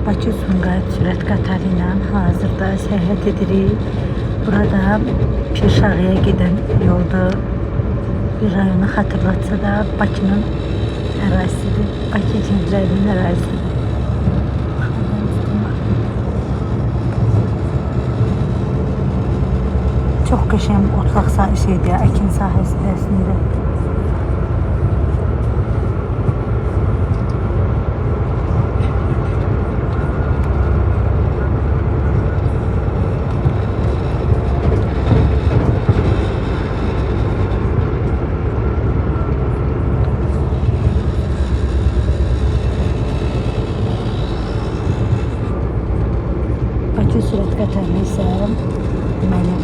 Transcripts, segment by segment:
Bakı-Sumqayıt sürət qatarı ilə hazırda səyahət edirik. Burada Pirşağıya gedən yolda bir rayonu xatırlatsa da Bakının ərazisidir. Bakı Gəncəvinin ərazisidir. Çox qəşəng otlaq şeydir, əkin sahəsi əslində. Bakı sürət qatarını isə deməli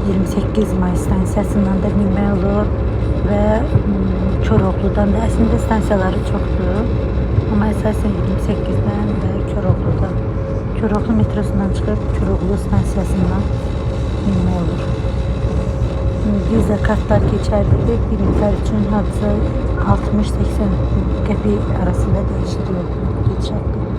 28 May stansiyasından da binmək olur və Koroğludan da əslində stansiyaları çoxdur. Amma əsasən 28-dən və Koroğlu metrosundan çıxıb Koroğlu stansiyasından binmək olur. Viza kartlar keçərlidir. Bir nəfər üçün hardasa 60-80 qəpik arasında dəyişir yol gediş haqqı.